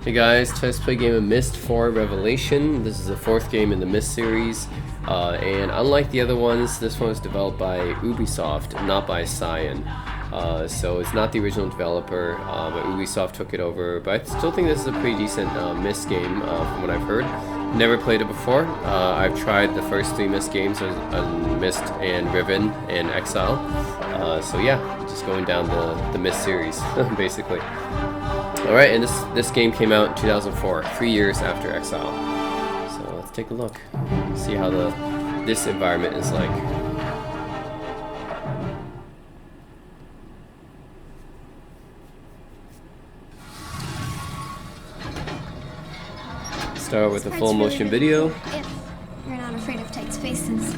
Hey guys, let's play a game of Myst IV Revelation. This is the fourth game in the Myst series, and unlike the other ones, this one was developed by Ubisoft, not by Cyan. So it's not the original developer, but Ubisoft took it over. But I still think this is a pretty decent Myst game from what I've heard. Never played it before. I've tried the first three Myst games, Myst and Riven and Exile. So yeah, just going down the Myst series, basically. Alright, and this game came out in 2004, 3 years after Exile. So let's take a look, see how this environment is like. Start with a full motion video. If you're not afraid of tight spaces.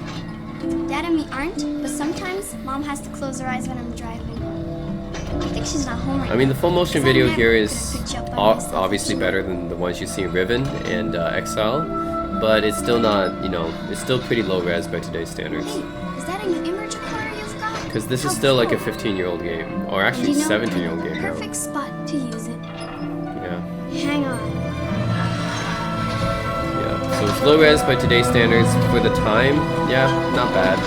Dad and me aren't, but sometimes Mom has to close her eyes when I'm driving. I think she's not home right now. I mean, the full motion video here is obviously better than the ones you see in Riven and Exile, but it's still not, you know, it's still pretty low res by today's standards. Hey, is that a new image recorder you've got? Because this is still like a 15-year-old game, or actually 17-year-old game now. Perfect spot to use it. Yeah. Hang on. Yeah. So it's low res by today's standards for the time. Yeah, not bad,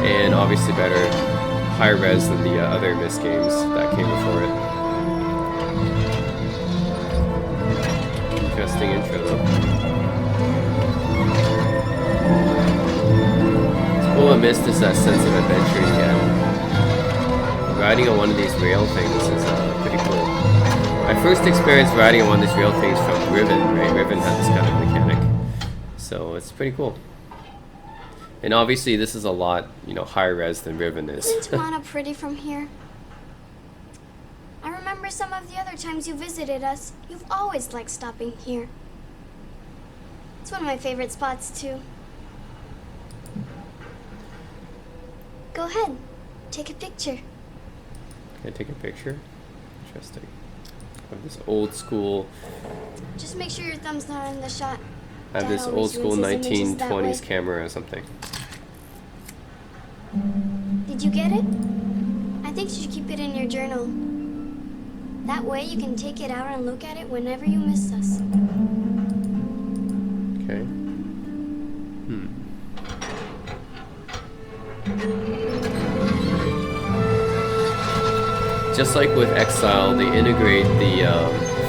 and obviously better. Higher res than the other Myst games that came before it. Interesting intro though. It's cool. Myst is that sense of adventure you get. Riding on one of these rail things is pretty cool. My first experience riding on one of these rail things from Riven, right? Riven had this kind of mechanic, so it's pretty cool. And obviously this is a lot, you know, higher res than Riven is. Isn't Tamana pretty from here? I remember some of the other times you visited us. You've always liked stopping here. It's one of my favorite spots too. Go ahead, take a picture. Can I take a picture? Interesting. Of this old school. Just make sure your thumb's not in the shot. I have this old school 1920s camera or something. Did you get it? I think you should keep it in your journal. That way you can take it out and look at it whenever you miss us. Okay. Just like with Exile, they integrate the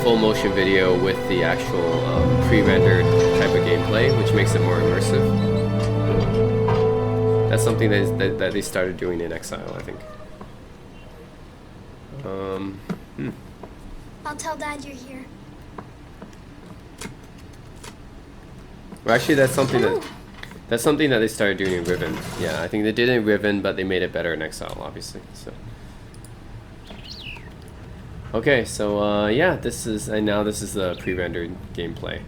full motion video with the actual pre-rendered type of gameplay, which makes it more immersive. That's something that they started doing in Exile, I think. I'll tell Dad you're here. Well, actually, that's something that they started doing in Riven. Yeah, I think they did it in Riven, but they made it better in Exile, obviously. So. Okay, so yeah, this is the pre-rendered gameplay.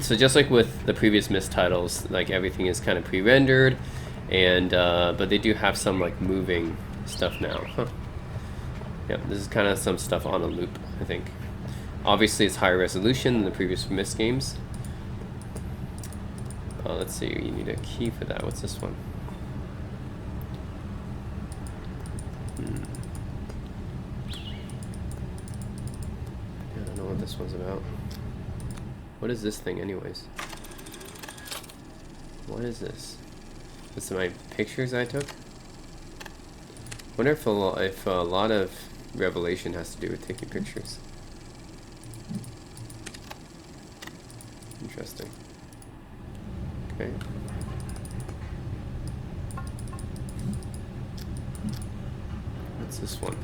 So just like with the previous Myst titles, like everything is kind of pre-rendered, and but they do have some like moving stuff now. Huh. Yeah, this is kind of some stuff on a loop, I think. Obviously, it's higher resolution than the previous Myst games. Let's see, you need a key for that. What's this one? I don't know what this one's about. What is this thing anyways? What is this? This is my pictures I took? Wonder if a lot of Revelation has to do with taking pictures. Interesting. Okay. What's this one?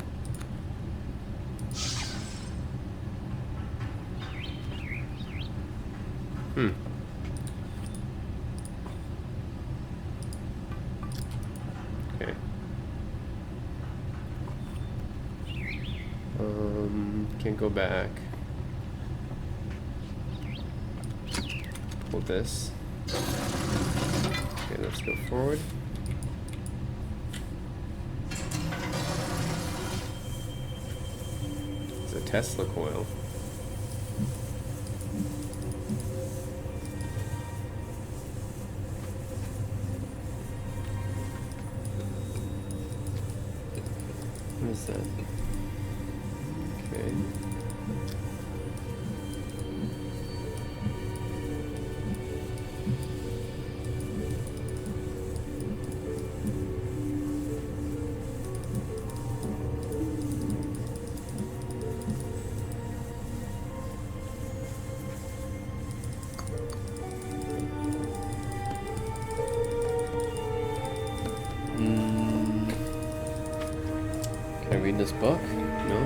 Okay. Can't go back. Hold this. Okay, let's go forward. It's a Tesla coil. What is that? Okay. this book? No?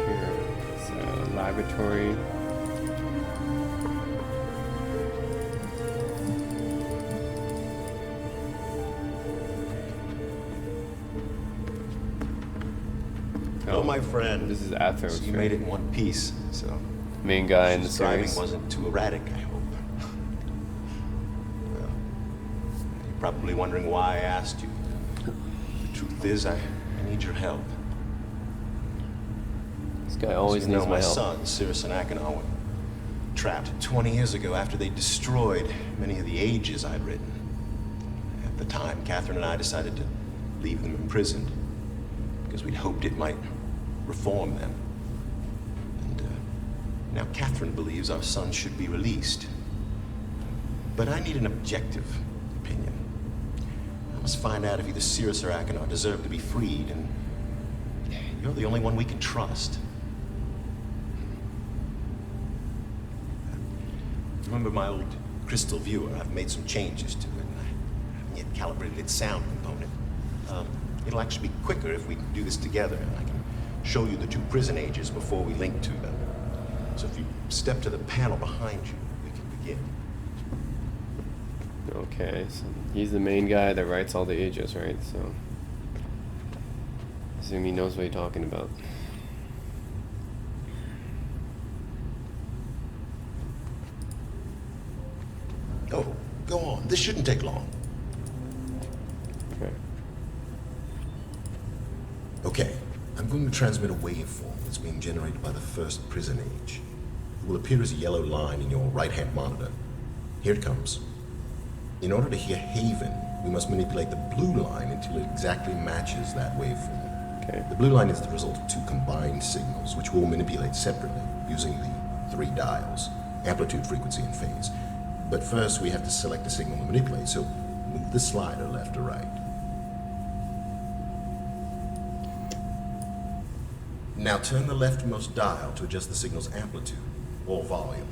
Here, it's a laboratory. Oh, my friend. This is Athos. So you made it in one piece, so Main guy in the driving series. wasn't too erratic, I hope. Well, you're probably wondering why I asked you. The truth is, I need your help. This guy always As you needs know, my my help. sons, Cirrus and Achenaw, were trapped 20 years ago after they destroyed many of the ages I'd written. At the time, Catherine and I decided to leave them imprisoned because we'd hoped it might reform them. And now Catherine believes our son should be released. But I need an objective opinion. I must find out if either Cirrus or Achenaw deserve to be freed, and you're the only one we can trust. Remember my old crystal viewer? I've made some changes to it, and I haven't yet calibrated its sound component. It'll actually be quicker if we do this together, and I can show you the two prison ages before we link to them. So if you step to the panel behind you, we can begin. Okay, so he's the main guy that writes all the ages, right? So I assume he knows what he's talking about. Oh, go on. This shouldn't take long. Okay. Okay, I'm going to transmit a waveform that's being generated by the first prison age. It will appear as a yellow line in your right-hand monitor. Here it comes. In order to hear Haven, we must manipulate the blue line until it exactly matches that waveform. Okay. The blue line is the result of two combined signals, which we'll manipulate separately using the 3 dials, amplitude, frequency, and phase. But first, we have to select a signal to manipulate, so move the slider left or right. Now turn the leftmost dial to adjust the signal's amplitude or volume.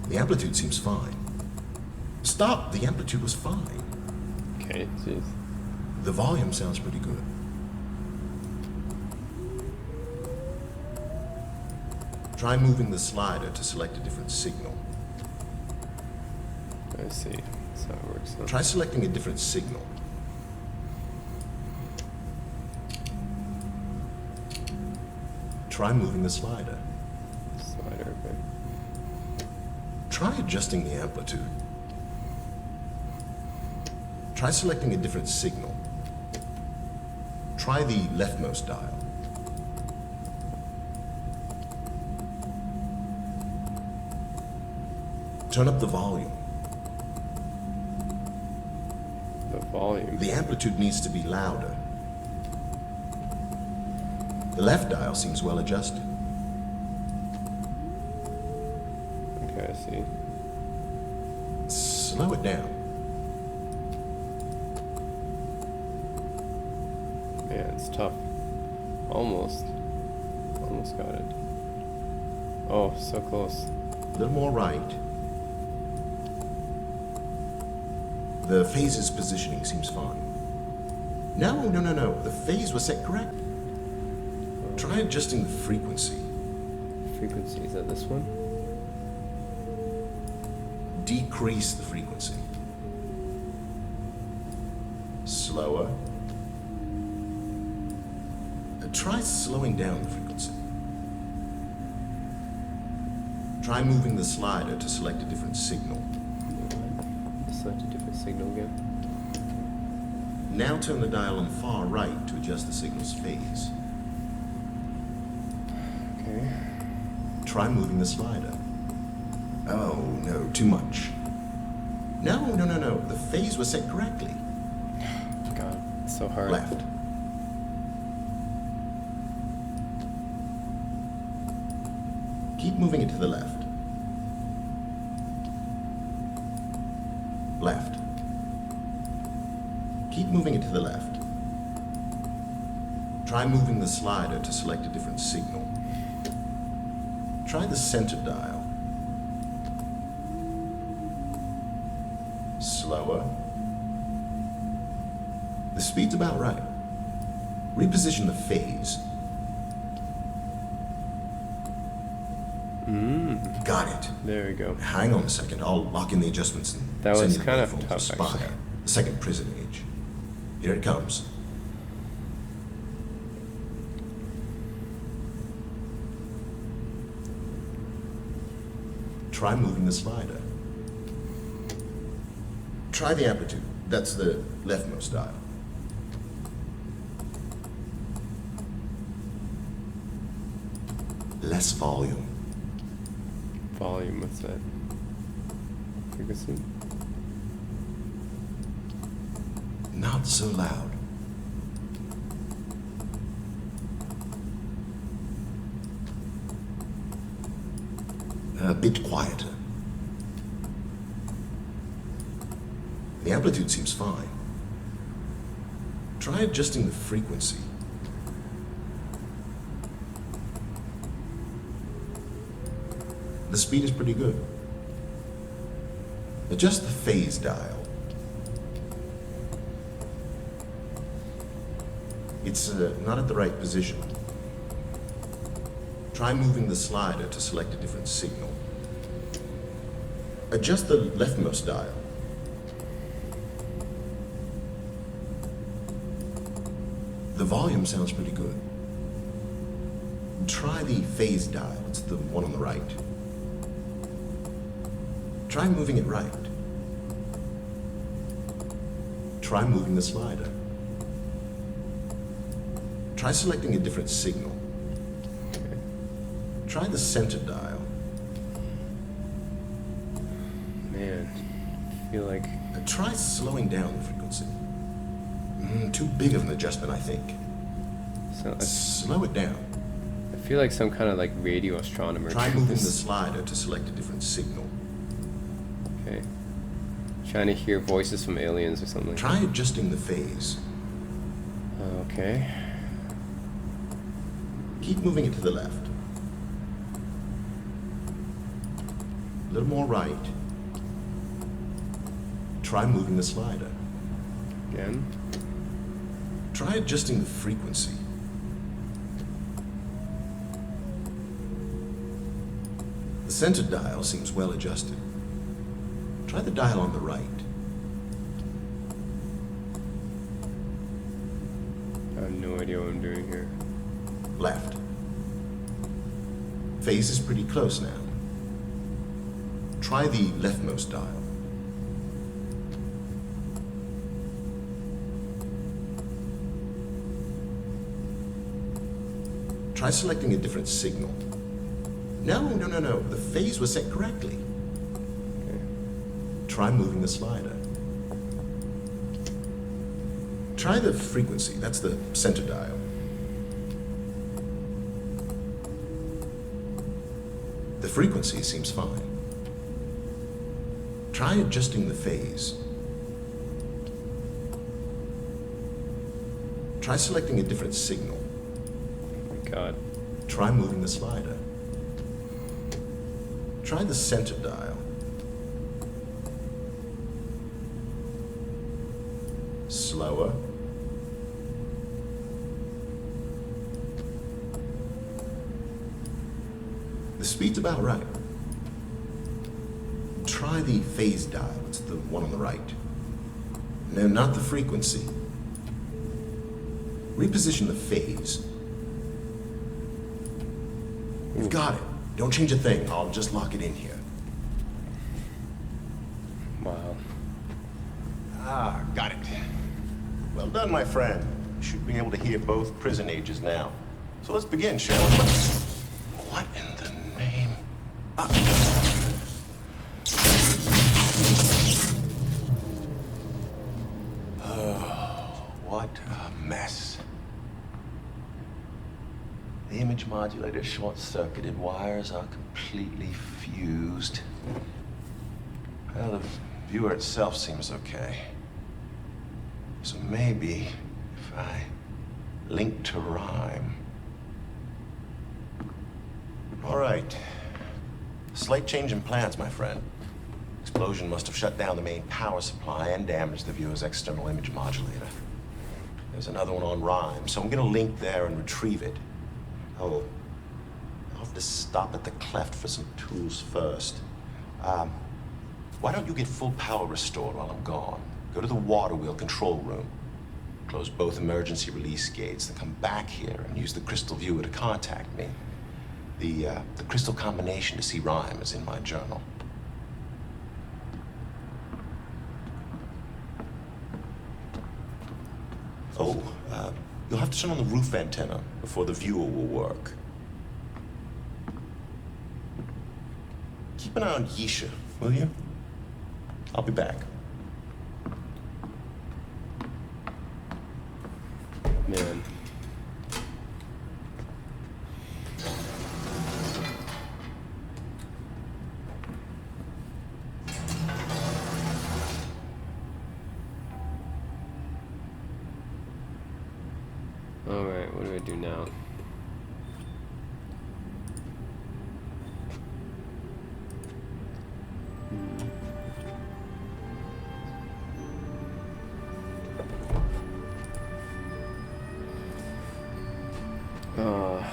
The amplitude seems fine. Stop! The amplitude was fine. Okay, jeez. The volume sounds pretty good. Try moving the slider to select a different signal. I see. That's how it works. Huh? Try selecting a different signal. Try moving the slider. Slider, okay. Try adjusting the amplitude. Try selecting a different signal. Try the leftmost dial. Turn up the volume. The volume. The amplitude needs to be louder. The left dial seems well adjusted. Okay, I see. Slow it down. Man, it's tough. Almost. Almost got it. Oh, so close. A little more right. The phase's positioning seems fine. No. The phase was set correct. Try adjusting the frequency. Frequency, is that this one? Decrease the frequency. Slower. Try slowing down the frequency. Try moving the slider to select a different signal. Select a different signal again. Now turn the dial on the far right to adjust the signal's phase. Okay. Try moving the slider. Oh, no, too much. No. The phase was set correctly. God, it's so hard. Left. Keep moving it to the left. Left. Keep moving it to the left. Try moving the slider to select a different signal. Try the center dial. Slower. The speed's about right. Reposition the phase. Got it. There we go. Hang on a second. I'll lock in the adjustments and That send was you the kind of waveforms tough, Spire, actually. the second prison age. Here it comes. Try moving the slider. Try the amplitude. That's the leftmost dial. Less volume. Volume, what's that? Frequency? Not so loud. A bit quieter. The amplitude seems fine. Try adjusting the frequency. The speed is pretty good. Adjust the phase dial. It's not at the right position. Try moving the slider to select a different signal. Adjust the leftmost dial. The volume sounds pretty good. Try the phase dial. It's the one on the right. Try moving it right. Try moving the slider. Try selecting a different signal. Try the center dial. Man, I feel like... Try slowing down the frequency. Too big of an adjustment, I think. Slow it down. I feel like some kind of like radio astronomer. Try moving the slider to select a different signal. Okay. Trying to hear voices from aliens or something. Try adjusting the phase. Okay. Keep moving it to the left. A little more right. Try moving the slider. Again. Try adjusting the frequency. The center dial seems well adjusted. Try the dial on the right. I have no idea what I'm doing here. Left. Phase is pretty close now. Try the leftmost dial. Try selecting a different signal. No. The phase was set correctly. Okay. Try moving the slider. Try the frequency. That's the center dial. The frequency seems fine. Try adjusting the phase. Try selecting a different signal. Oh my God. Try moving the slider. Try the center dial. Slower. The speed's about right. Try the phase dial. It's the one on the right. No, not the frequency. Reposition the phase. You've got it. Don't change a thing. I'll just lock it in here. Wow. Ah, got it. Well done, my friend. You should be able to hear both prison ages now. So let's begin, shall we? What in the name? Oh, what a mess. The image modulator short-circuited. Wires are completely fused. Well, the viewer itself seems okay. So maybe if I link to rhyme. All right. Slight change in plans, my friend. Expect explosion must have shut down the main power supply and damaged the viewer's external image modulator. There's another one on Rhyme, so I'm gonna link there and retrieve it. Oh, I'll have to stop at the cleft for some tools first. Why don't you get full power restored while I'm gone? Go to the water wheel control room. Close both emergency release gates, then come back here and use the crystal viewer to contact me. The crystal combination to see Rhyme is in my journal. Oh, you'll have to turn on the roof antenna before the viewer will work. Keep an eye on Yisha, will you? I'll be back. Man. Alright, what do I do now?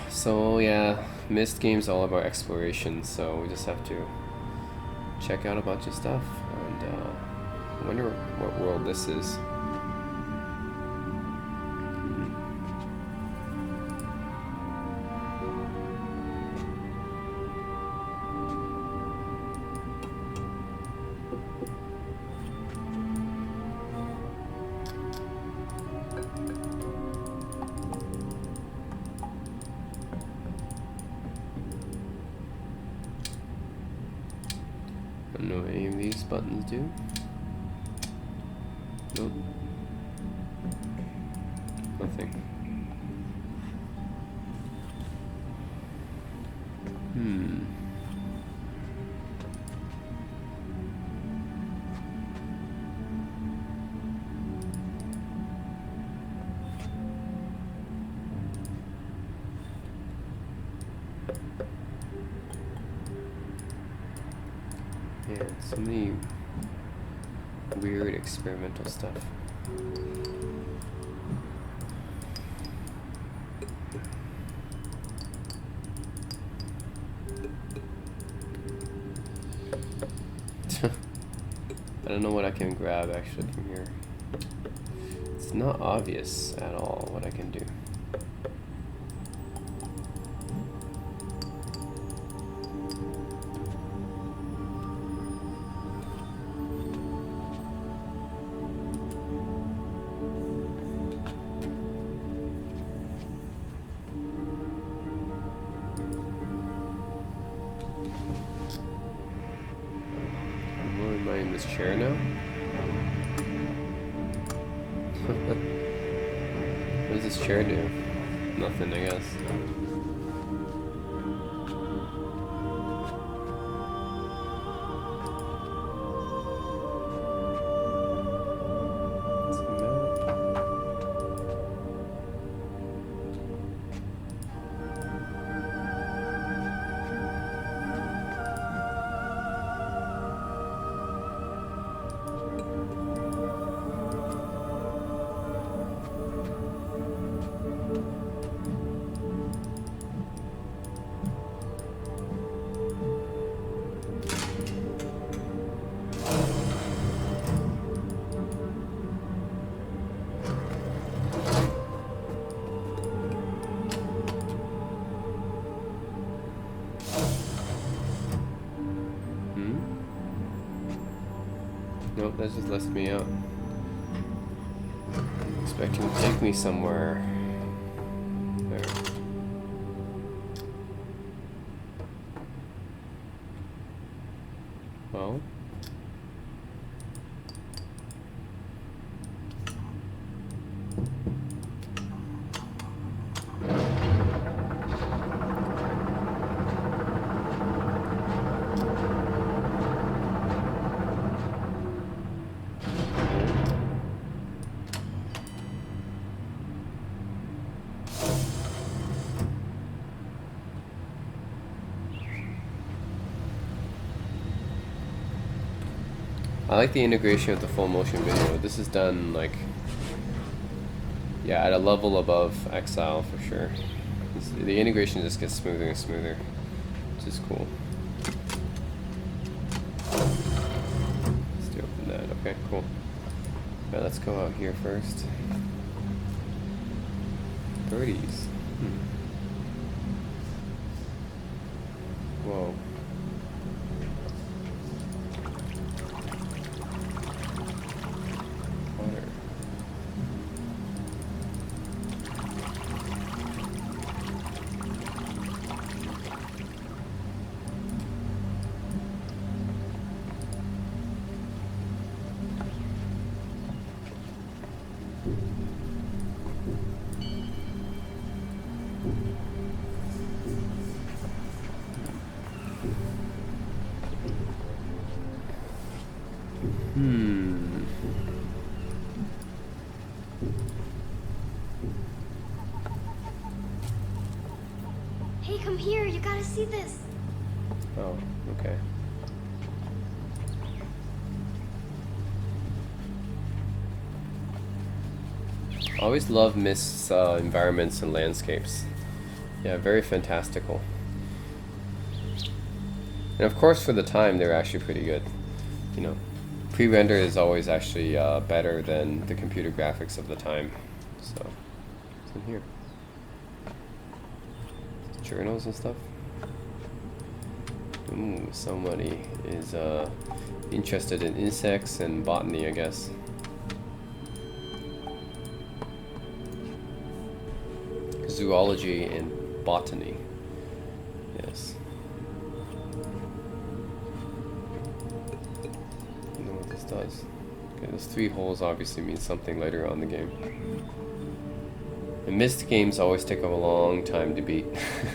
So yeah, Myst game's all about exploration, so we just have to check out a bunch of stuff, and I wonder what world this is. I don't know what any of these buttons do. Nope. Nothing. Yeah, so many weird experimental stuff. I don't know what I can grab actually from here. It's not obvious at all what I can do. Am I in this chair now? What does this chair do? Nothing, I guess. It's a map. Nope, that just lets me out. Expecting to take me somewhere. There. Well. I like the integration of the full motion video. This is done like, yeah, at a level above Exile for sure. The integration just gets smoother and smoother, which is cool. Let's do open that. Okay, cool. Yeah, let's go out here first. Birdies. Whoa. Water. Hey, come here. You gotta see this. Oh, okay. I always love Myst's environments and landscapes. Yeah, very fantastical. And of course, for the time, they're actually pretty good. You know, pre-render is always actually better than the computer graphics of the time. So, what's in here? Journals and stuff. Ooh, somebody is interested in insects and botany, I guess. Zoology and botany. Yes. I don't know what this does. Okay, those 3 holes obviously mean something later on in the game. And Myst games always take a long time to beat.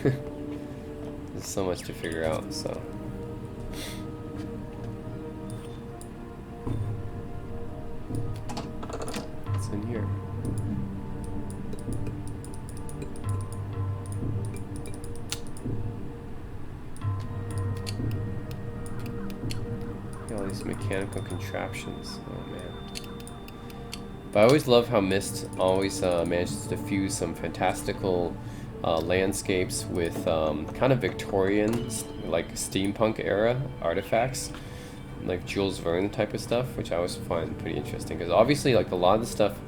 There's so much to figure out, so. What's in here? All these mechanical contraptions. Oh man. But I always love how Myst always manages to fuse some fantastical landscapes with kind of Victorian, like steampunk era artifacts, like Jules Verne type of stuff, which I always find pretty interesting. Because obviously, like a lot of the stuff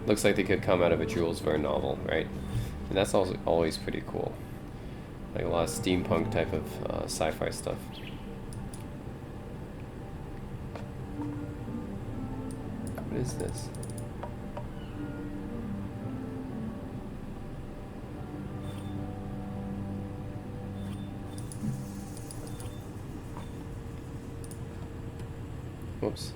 looks like they could come out of a Jules Verne novel, right? And that's also always pretty cool. Like a lot of steampunk type of sci-fi stuff. What is this? Whoops.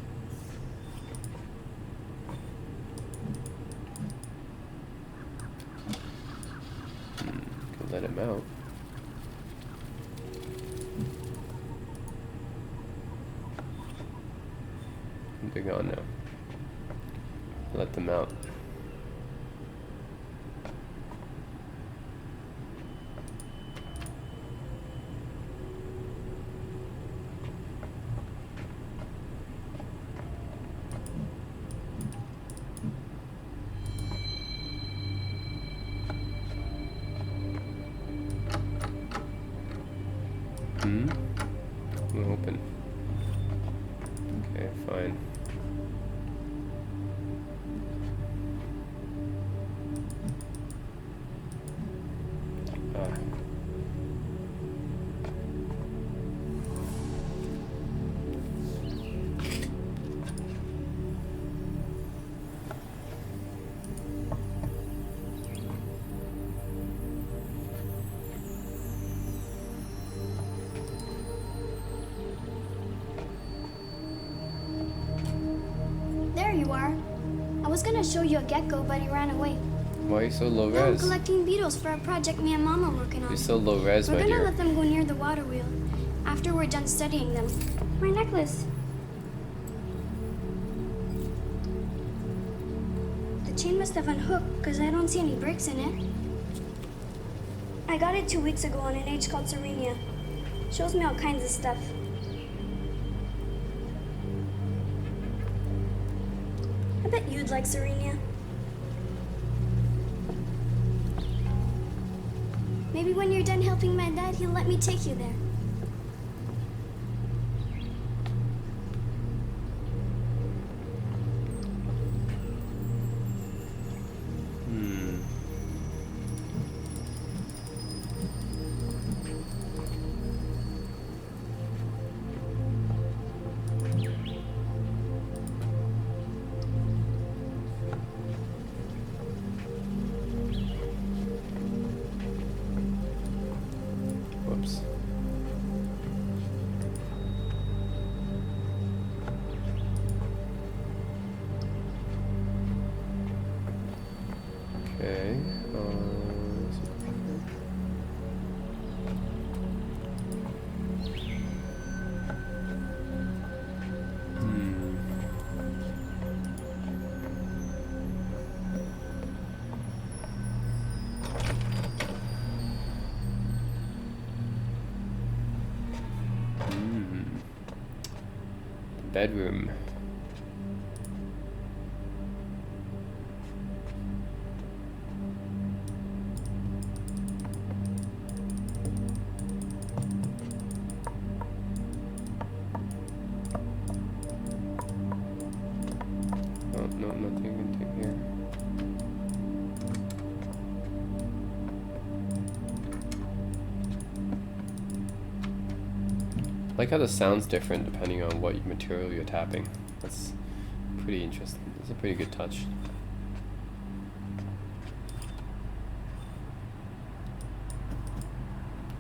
Could let him out. They're gone now. Let them out. Open. Okay, fine. There you are. I was gonna show you a gecko, but he ran away. Why are you so low Now I'm res? collecting beetles for a project me and Mom are working on. You're so low res, We're my gonna dear. let them go near the water wheel after we're done studying them. My necklace. The chain must have unhooked because I don't see any breaks in it. I got it 2 weeks ago on an age called Serenia. Shows me all kinds of stuff. bet you'd like Serenia. Maybe when you're done helping my dad, he'll let me take you there. Whoops. Okay. Bedroom. Oh, no, nothing can take here. I like how the sound's different depending on what material you're tapping. That's pretty interesting. It's a pretty good touch.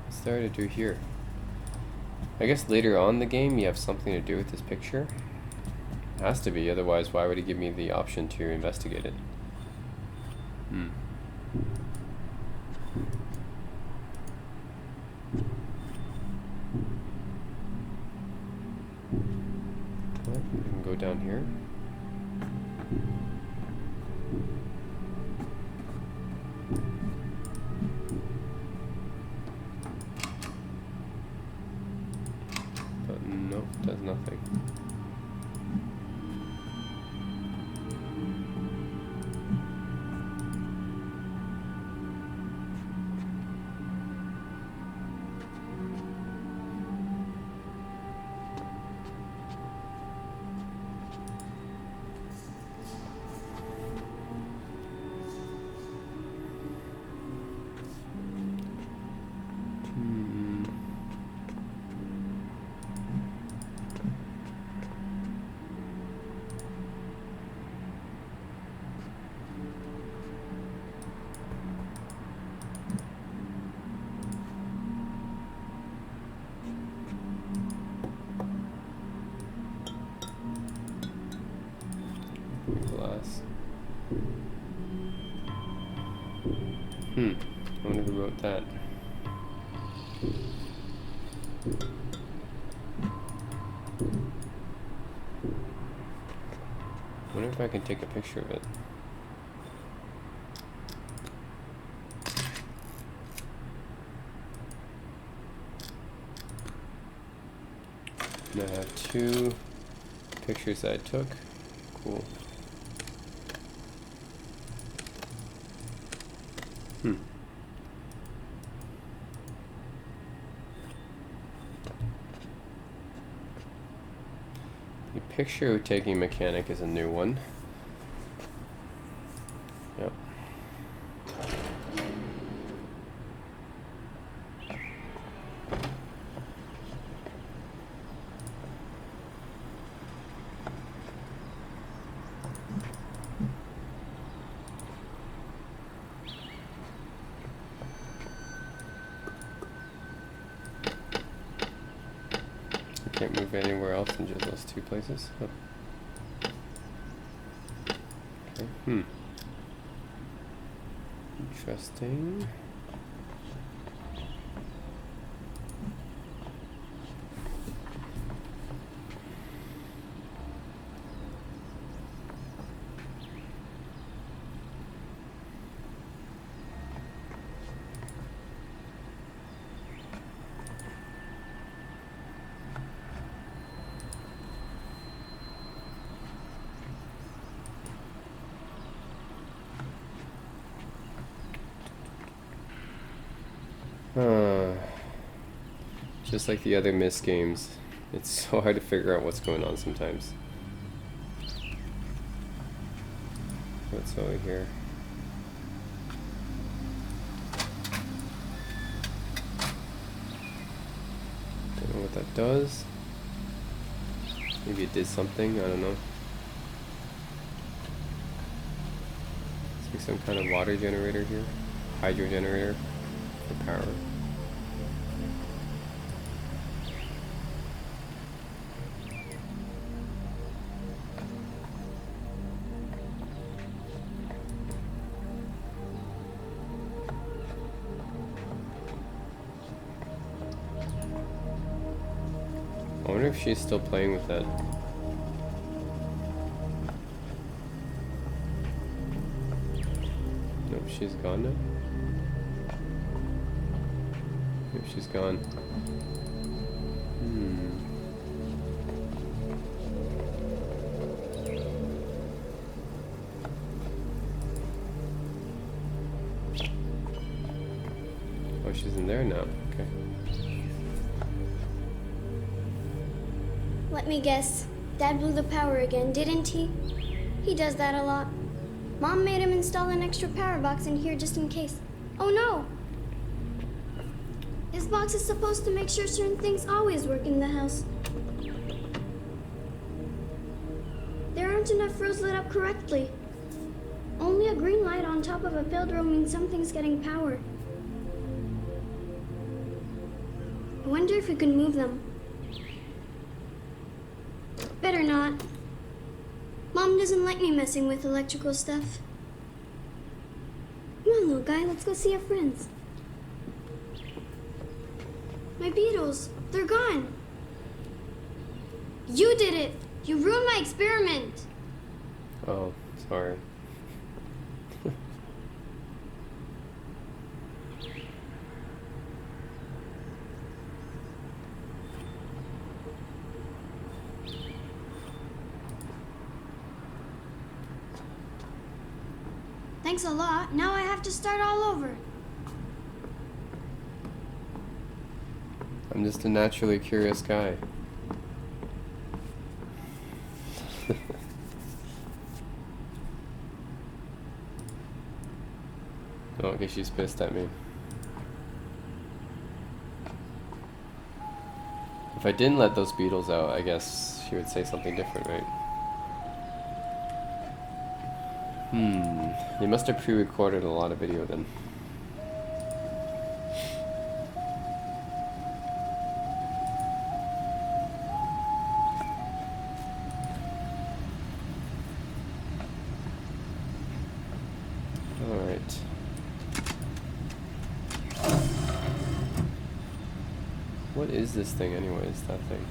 What's there to do here? I guess later on in the game you have something to do with this picture. It has to be, otherwise why would it give me the option to investigate it? We can go down here. But nope, does nothing. Glass. I wonder who wrote that. I wonder if I can take a picture of it. And I have 2 pictures that I took. Cool. The picture taking mechanic is a new one. Yep. Can't move anywhere else than just those 2 places. Oh. Okay. Interesting. Just like the other Myst games, it's so hard to figure out what's going on sometimes. What's over here? Don't know what that does. Maybe it did something, I don't know. It's like some kind of water generator here. Hydro generator for power. I wonder if she's still playing with that. Nope, she's gone now. Nope, she's gone. Oh, she's in there now. Okay. Let me guess. Dad blew the power again, didn't he? He does that a lot. Mom made him install an extra power box in here just in case. Oh no! This box is supposed to make sure certain things always work in the house. There aren't enough rows lit up correctly. Only a green light on top of a filled row means something's getting power. I wonder if we can move them. Better not. Mom doesn't like me messing with electrical stuff. Come on, little guy, let's go see our friends. My beetles, they're gone. You did it! You ruined my experiment! Oh, sorry. Thanks a lot. Now I have to start all over. I'm just a naturally curious guy. Oh, okay, she's pissed at me. If I didn't let those beetles out, I guess she would say something different, right? They must have pre-recorded a lot of video then. Alright. What is this thing anyways, that thing?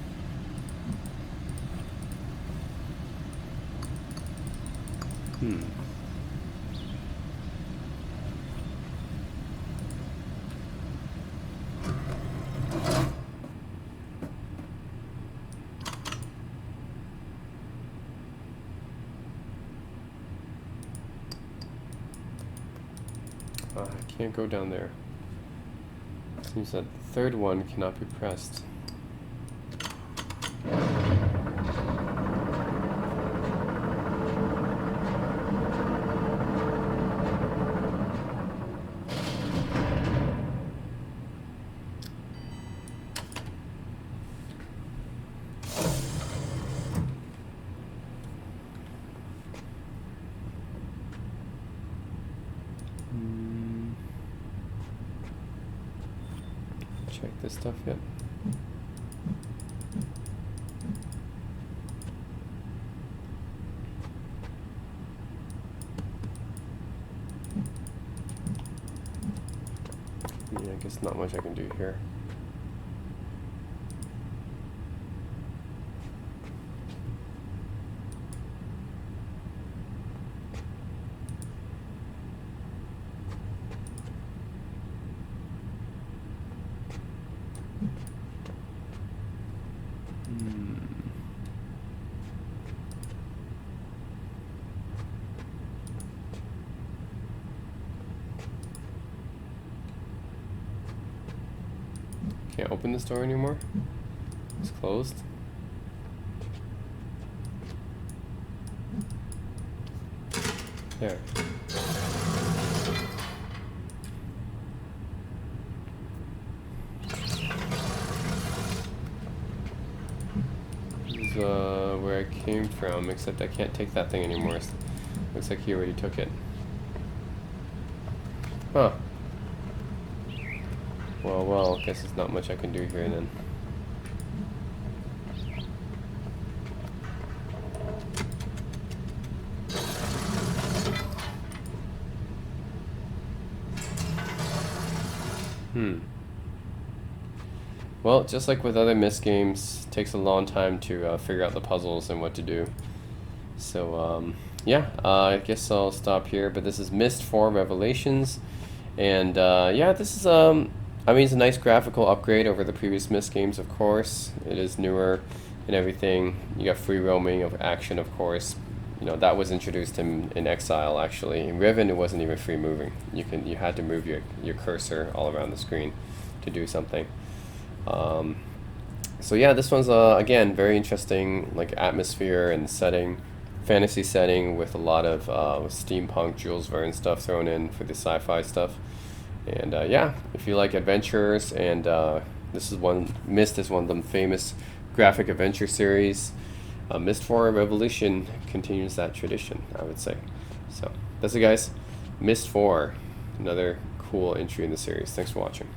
I can't go down there. Seems that the third one cannot be pressed. Check this stuff yet? Yeah, I guess not much I can do here. Can't open this door anymore? It's closed. There. This is where I came from, except I can't take that thing anymore. Looks like he already took it. Huh. Well, guess there's not much I can do here then. Well, just like with other Myst games, it takes a long time to figure out the puzzles and what to do. So, yeah, I guess I'll stop here. But this is Myst IV Revelations. And, yeah, this is, I mean, it's a nice graphical upgrade over the previous Myst games, of course. It is newer and everything. You got free roaming of action, of course. You know, that was introduced in Exile, actually. In Riven, it wasn't even free moving. You had to move your cursor all around the screen to do something. So yeah, this one's again very interesting, like atmosphere and setting, fantasy setting with a lot of steampunk, Jules Verne stuff thrown in for the sci-fi stuff. And yeah, if you like adventures, and this is Myst is one of the famous graphic adventure series. Myst IV Revolution continues that tradition, I would say. So that's it, guys. Myst IV, another cool entry in the series. Thanks for watching.